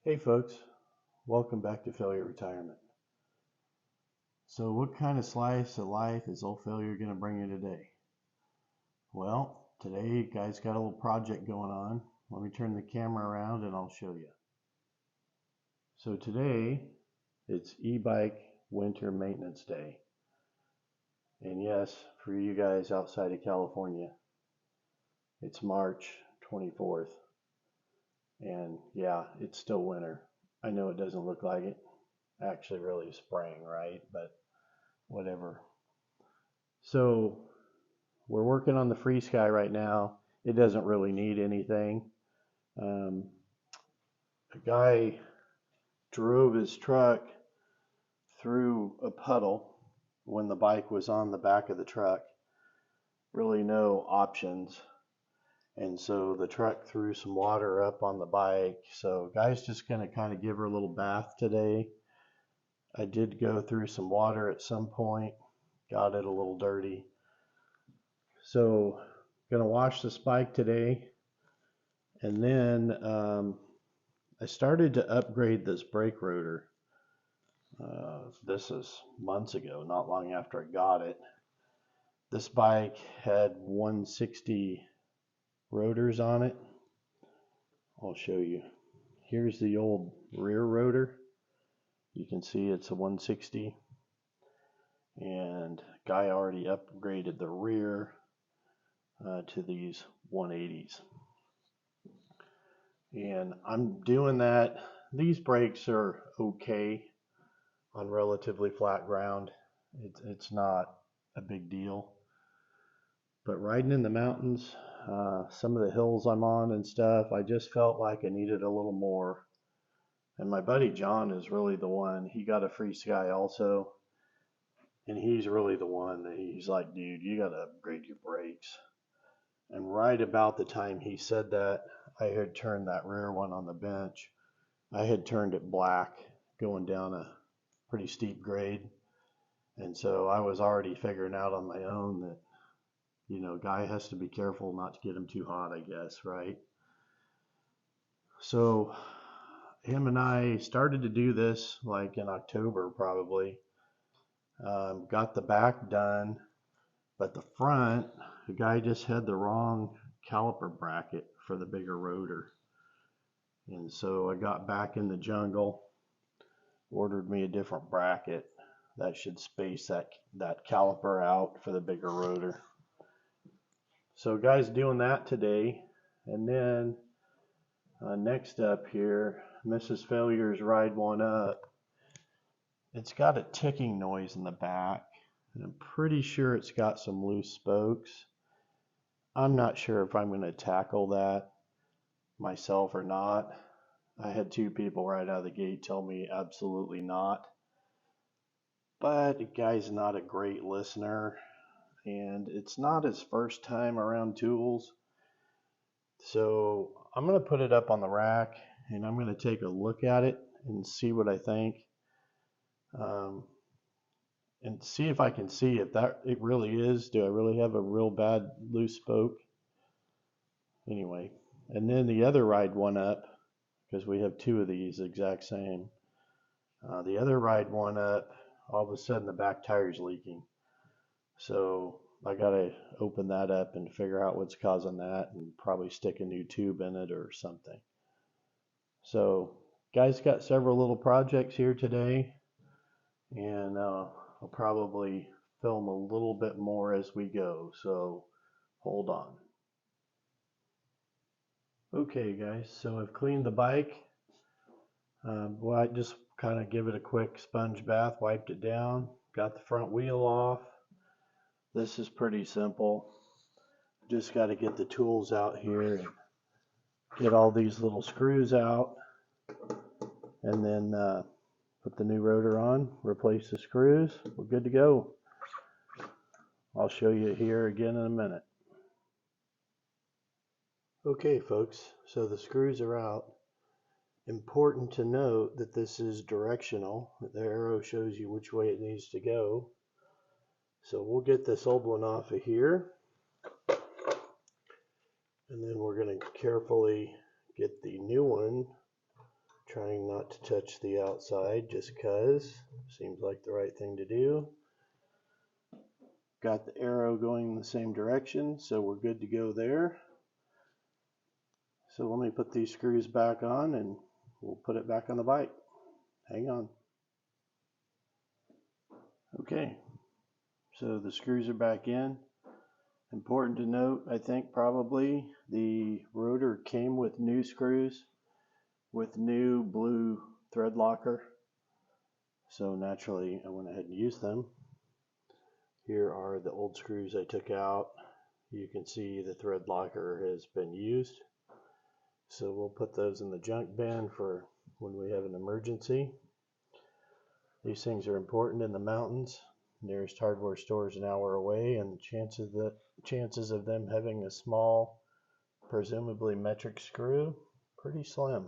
Hey folks, welcome back to Failure Retirement. So what kind of slice of life is old failure going to bring you today? Well, today guys got a little project going on. Let me turn the camera around and I'll show you. So today it's e-bike winter maintenance day. And yes, for you guys outside of California, it's March 24th. And yeah, it's still winter. I know it doesn't look like it. Actually really spring, right? But whatever. So we're working on the FreeSky right now. It doesn't really need anything. A guy drove his truck through a puddle when the bike was on the back of the truck. Really no options. And so the truck threw some water up on the bike. So guy's just going to kind of give her a little bath today. I did go through some water at some point, got it a little dirty. So gonna wash this bike today, and then I started to upgrade this brake rotor. This is months ago, not long after I got it. This bike had 160 rotors on it. I'll show you. Here's the old rear rotor. You can see it's a 160, and guy already upgraded the rear to these 180s. And I'm doing that. These brakes are okay on relatively flat ground. It's not a big deal. But riding in the mountains, some of the hills I'm on and stuff, I just felt like I needed a little more. And my buddy John is really the one. He got a FreeSky also. And he's really the one that he's like, dude, you got to upgrade your brakes. And right about the time he said that, I had turned that rear one on the bench. I had turned it black going down a pretty steep grade. And so I was already figuring out on my own that, guy has to be careful not to get him too hot, I guess, right? So him and I started to do this like in October probably. Got the back done, but the front, the guy just had the wrong caliper bracket for the bigger rotor. And so I got back in the jungle, ordered me a different bracket that should space that caliper out for the bigger rotor. So guys doing that today. And then next up here, Mrs. Failure's Ride One Up. It's got a ticking noise in the back, and I'm pretty sure it's got some loose spokes. I'm not sure if I'm going to tackle that myself or not. I had two people right out of the gate tell me absolutely not. But the guy's not a great listener, and it's not his first time around tools. So I'm going to put it up on the rack, and I'm going to take a look at it and see what I think. And see if I can see if that it really is. Do I really have a real bad loose spoke? Anyway, and then the other Ride One Up, because we have two of these exact same. The other Ride One Up, all of a sudden the back tire's leaking. So I gotta open that up and figure out what's causing that and probably stick a new tube in it or something. So guys got several little projects here today, and I'll probably film a little bit more as we go, so hold on. Okay guys, so I've cleaned the bike. Well, I just kind of give it a quick sponge bath, wiped it down, got the front wheel off. This is pretty simple. Just got to get the tools out here and get all these little screws out, and then put the new rotor on, replace the screws. We're good to go. I'll show you here again in a minute. Okay folks, so the screws are out. Important to note that this is directional. The arrow shows you which way it needs to go. So we'll get this old one off of here, and then we're going to carefully get the new one trying not to touch the outside just because seems like the right thing to do. Got the arrow going in the same direction, so we're good to go there. So let me put these screws back on and we'll put it back on the bike. Hang on. Okay, so the screws are back in. Important to note, I think probably the rotor came with new screws with new blue thread locker. So naturally I went ahead and used them. Here are the old screws I took out. You can see the thread locker has been used. So we'll put those in the junk bin for when we have an emergency. These things are important in the mountains. Nearest hardware store is an hour away, and the chances of them having a small, presumably metric screw, pretty slim.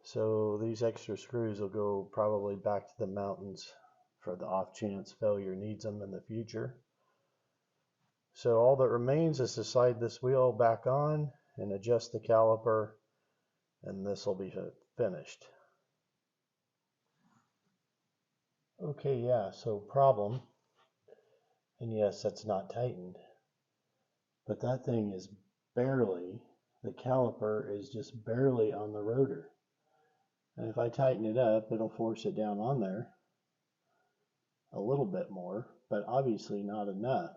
So these extra screws will go probably back to the mountains for the off chance failure needs them in the future. So all that remains is to slide this wheel back on and adjust the caliper, and this will be finished. Okay, yeah, so problem, and yes, that's not tightened, but that thing is barely, the caliper is just barely on the rotor. And if I tighten it up, it'll force it down on there a little bit more, but obviously not enough.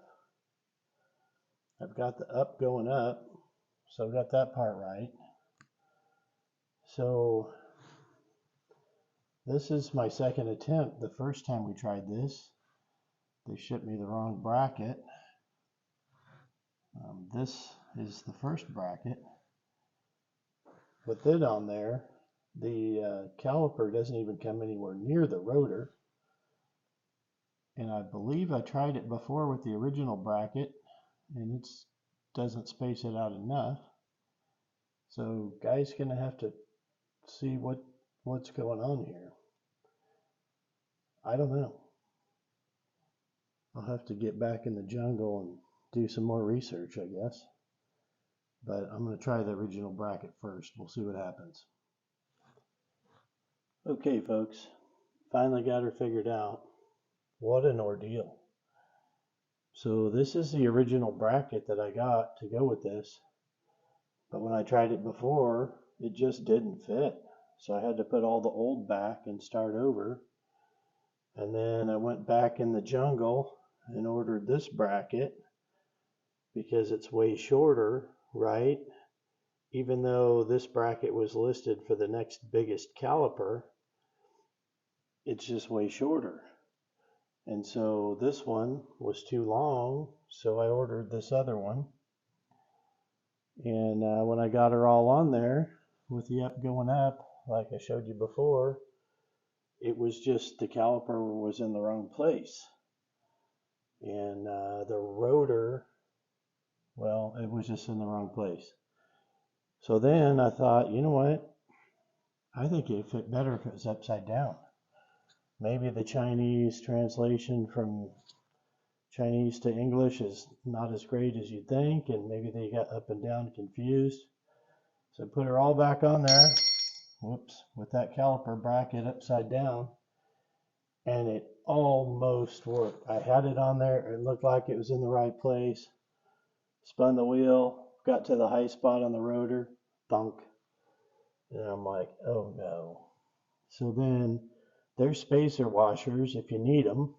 I've got the up going up, so I've got that part right. So this is my second attempt. The first time we tried this, they shipped me the wrong bracket. This is the first bracket. With it on there, the caliper doesn't even come anywhere near the rotor. And I believe I tried it before with the original bracket, and it doesn't space it out enough. So guys gonna have to see what's going on here. I don't know. I'll have to get back in the jungle and do some more research, I guess. But I'm going to try the original bracket first. We'll see what happens. Okay, folks. Finally got her figured out. What an ordeal. So this is the original bracket that I got to go with this. But when I tried it before, it just didn't fit. So I had to put all the old back and start over. And then I went back in the jungle and ordered this bracket because it's way shorter, right? Even though this bracket was listed for the next biggest caliper, it's just way shorter. And so this one was too long, so I ordered this other one. And when I got her all on there with the up going up, like I showed you before, it was just the caliper was in the wrong place. And the rotor, well, it was just in the wrong place. So then I thought, you know what? I think it'd fit better if it was upside down. Maybe the Chinese translation from Chinese to English is not as great as you'd think, and maybe they got up and down confused. So I put her all back on there, whoops, with that caliper bracket upside down, and it almost worked. I had it on there, it looked like it was in the right place, spun the wheel, got to the high spot on the rotor, thunk, and I'm like, oh no. So then there's spacer washers if you need them.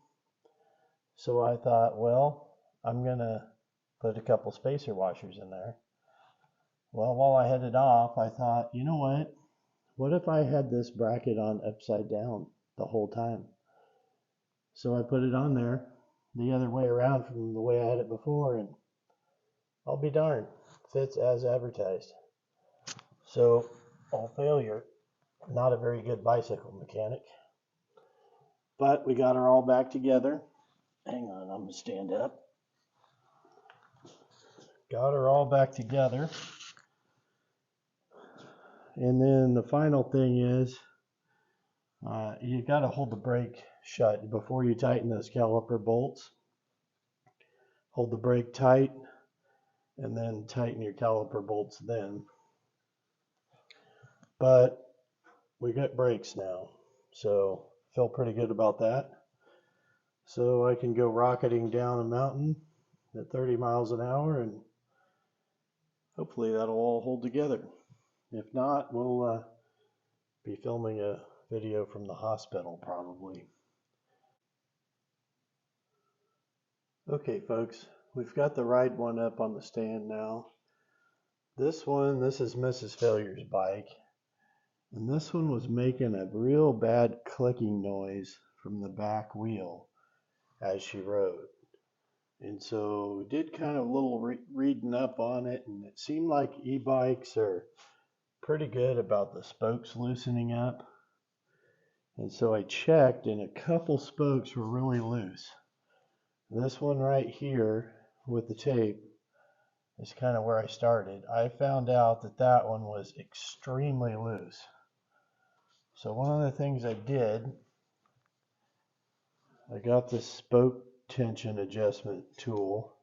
So I thought, well, I'm going to put a couple spacer washers in there. Well, while I had it off, I thought, you know what? What if I had this bracket on upside down the whole time? So I put it on there the other way around from the way I had it before, and I'll be darned, fits as advertised. So, all failure, not a very good bicycle mechanic. But we got her all back together. Hang on, I'm going to stand up. Got her all back together. And then the final thing is, you got to hold the brake shut before you tighten those caliper bolts. Hold the brake tight and then tighten your caliper bolts then. But we got brakes now, so feel pretty good about that. So I can go rocketing down a mountain at 30 miles an hour, and hopefully that'll all hold together. If not, we'll be filming a video from the hospital probably. Okay folks, we've got the ride one up on the stand now. This is Mrs. Failure's bike, and this one was making a real bad clicking noise from the back wheel as she rode. And so we did kind of a little reading up on it, and it seemed like e-bikes are pretty good about the spokes loosening up. And so I checked, and a couple spokes were really loose. This one right here with the tape is kind of where I started. I found out that that one was extremely loose. So one of the things I did, I got this spoke tension adjustment tool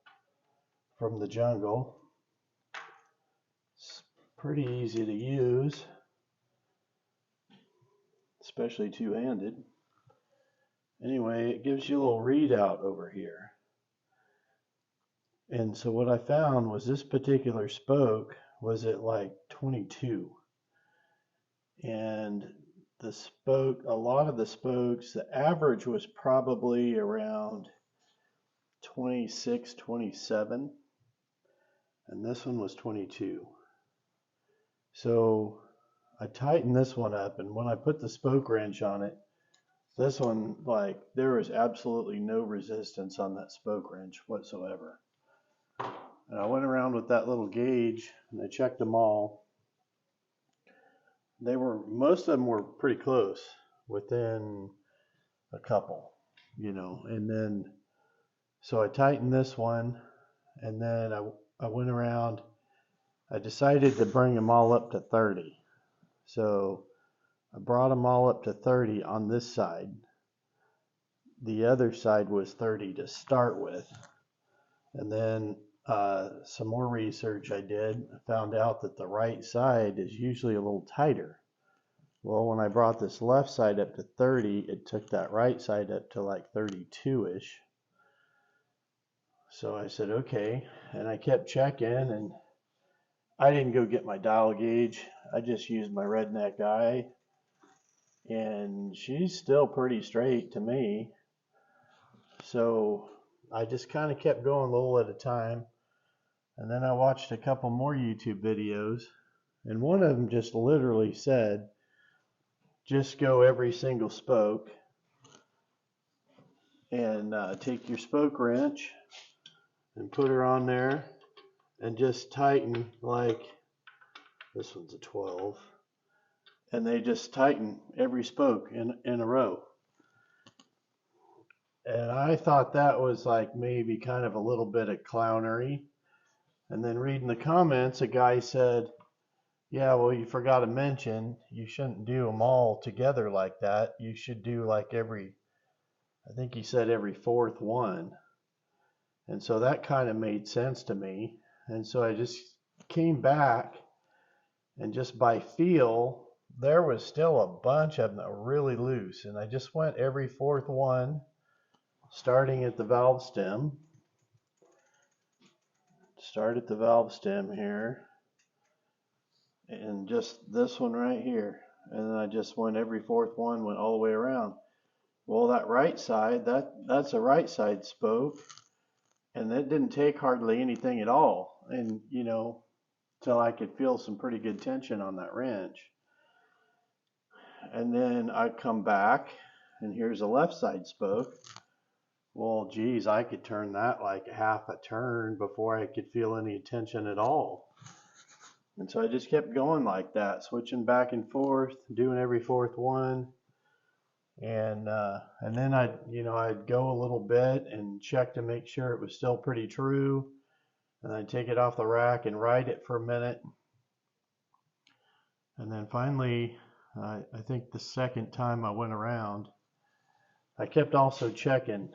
from the jungle. It's pretty easy to use, especially two-handed. Anyway, it gives you a little readout over here. And so what I found was this particular spoke was at like 22. And the spoke, a lot of the spokes, the average was probably around 26, 27. And this one was 22. So I tightened this one up, and when I put the spoke wrench on it, this one, like, there was absolutely no resistance on that spoke wrench whatsoever. And I went around with that little gauge and I checked them all. Most of them were pretty close, within a couple, and then, so I tightened this one, and then I went around, I decided to bring them all up to 30. So I brought them all up to 30 on this side. The other side was 30 to start with. And then some more research I did, I found out that the right side is usually a little tighter. Well, when I brought this left side up to 30, it took that right side up to like 32-ish. So I said, okay, and I kept checking, and I didn't go get my dial gauge. I just used my redneck eye, and she's still pretty straight to me. So I just kind of kept going a little at a time. And then I watched a couple more YouTube videos, and one of them just literally said, just go every single spoke and take your spoke wrench and put her on there and just tighten, like this one's a 12, and they just tighten every spoke in a row. And I thought that was like maybe kind of a little bit of clownery. And then reading the comments, a guy said, yeah, well, you forgot to mention, you shouldn't do them all together like that. You should do like I think he said every fourth one. And so that kind of made sense to me. And so I just came back, and just by feel, there was still a bunch of them that were really loose. And I just went every fourth one, starting at the valve stem. Start at the valve stem here, and just this one right here, and then I just went every fourth one, went all the way around. Well, that right side, that's a right side spoke, and that didn't take hardly anything at all, and till I could feel some pretty good tension on that wrench. And then I come back, and here's a left side spoke. Well, geez, I could turn that like half a turn before I could feel any tension at all. And so I just kept going like that, switching back and forth, doing every fourth one. And then I'd go a little bit and check to make sure it was still pretty true. And I'd take it off the rack and ride it for a minute. And then finally, I think the second time I went around, I kept also checking,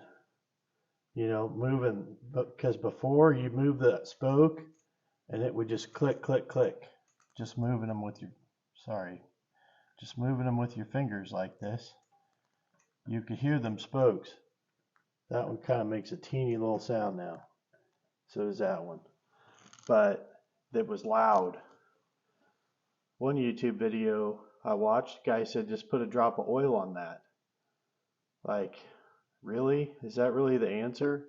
moving, because before you move that spoke and it would just click, click, click, just moving them with your, just moving them with your fingers like this, you could hear them spokes. That one kind of makes a teeny little sound now. So does that one. But it was loud. One YouTube video I watched, the guy said just put a drop of oil on that. Like, really? Is that really the answer?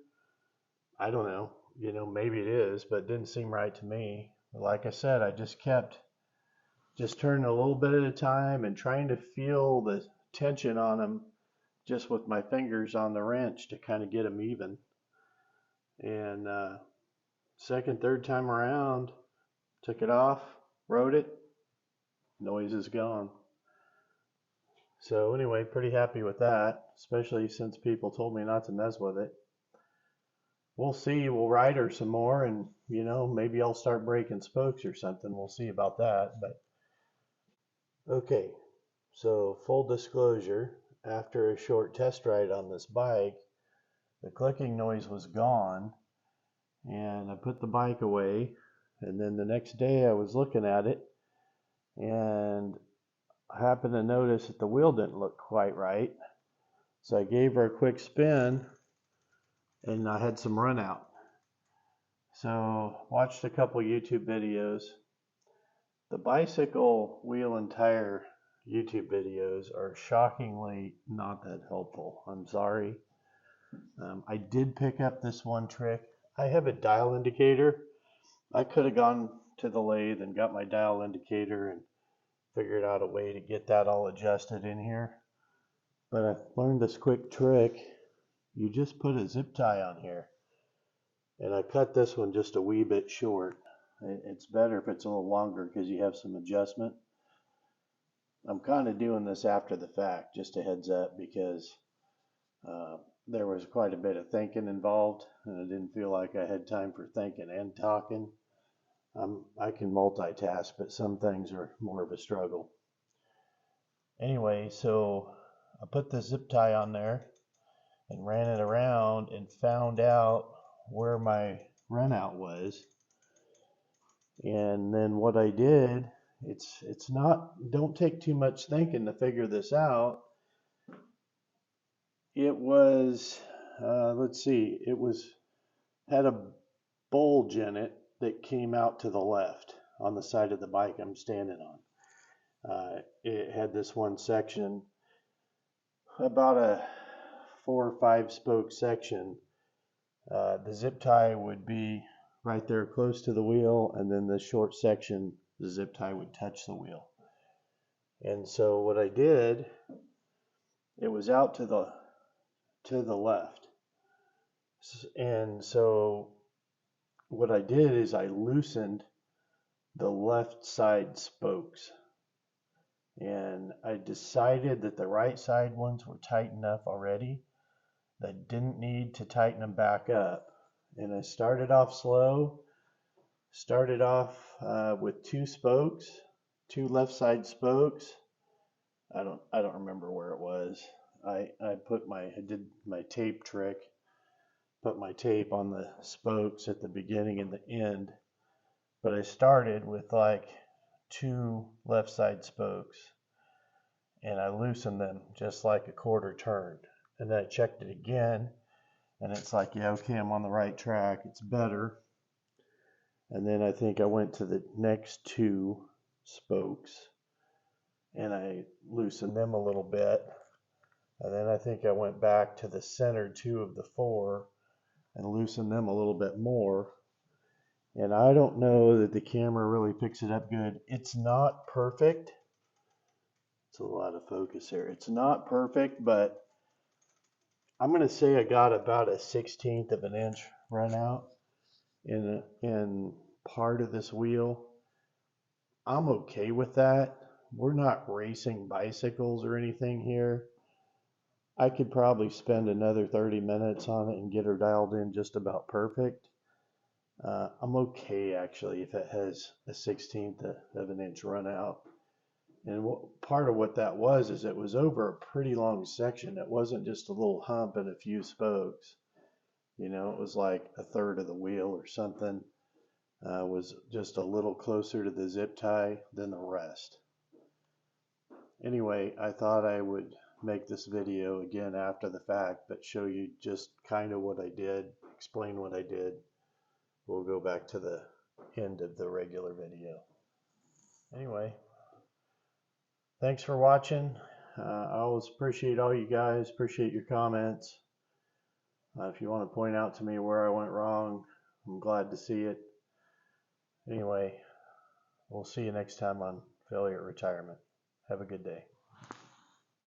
I don't know. You know, maybe it is, but it didn't seem right to me. Like I said, I just kept turning a little bit at a time and trying to feel the tension on them just with my fingers on the wrench to kind of get them even. And second, third time around, took it off, rode it, noise is gone. So anyway, pretty happy with that, especially since people told me not to mess with it. We'll see. We'll ride her some more, and you know, maybe I'll start breaking spokes or something. We'll see about that. But okay, so full disclosure, after a short test ride on this bike, the clicking noise was gone, and I put the bike away. And then the next day I was looking at it, and I happened to notice that the wheel didn't look quite right. So I gave her a quick spin, and I had some run out. So watched a couple YouTube videos. The bicycle wheel and tire YouTube videos are shockingly not that helpful. I'm sorry. I did pick up this one trick. I have a dial indicator. I could have gone to the lathe and got my dial indicator and figured out a way to get that all adjusted in here. But I learned this quick trick. You just put a zip tie on here. And I cut this one just a wee bit short. It's better if it's a little longer because you have some adjustment. I'm kind of doing this after the fact, just a heads up, because there was quite a bit of thinking involved, and I didn't feel like I had time for thinking and talking. I can multitask, but some things are more of a struggle. Anyway, so I put the zip tie on there and ran it around and found out where my run out was. And then what I did, it's not, don't take too much thinking to figure this out. It was, let's see, had a bulge in it that came out to the left on the side of the bike I'm standing on. It had this one section, about a 4 or 5 spoke section. The zip tie would be right there close to the wheel, and then the short section, the zip tie would touch the wheel. And so what I did, it was out to the left. And so what I did is I loosened the left side spokes. And I decided that the right side ones were tight enough already that I didn't need to tighten them back up. And I started off slow. Started off with 2 spokes, 2 left side spokes. I don't remember where it was. I did my tape trick. Put my tape on the spokes at the beginning and the end. But I started with like 2 left side spokes, and I loosened them just like a quarter turn. And then I checked it again, and it's like, yeah, okay, I'm on the right track. It's better. And then I think I went to the next 2 spokes and I loosened them a little bit. And then I think I went back to the center 2 of the 4 and loosened them a little bit more. And I don't know that the camera really picks it up good. It's not perfect. It's a lot of focus here. It's not perfect, but I'm going to say I got about a 1/16 of an inch run out in part of this wheel. I'm okay with that. We're not racing bicycles or anything here. I could probably spend another 30 minutes on it and get her dialed in just about perfect. I'm okay actually if it has a 1/16 of an inch run out. And part of what that was is it was over a pretty long section. It wasn't just a little hump and a few spokes. You know, it was like a third of the wheel or something. Was just a little closer to the zip tie than the rest. Anyway, I thought I would make this video again after the fact, but show you just kind of what I did, explain what I did. We'll go back to the end of the regular video. Anyway, thanks for watching. I always appreciate all you guys, appreciate your comments. If you want to point out to me where I went wrong, I'm glad to see it. Anyway, we'll see you next time on Failure Retirement. Have a good day.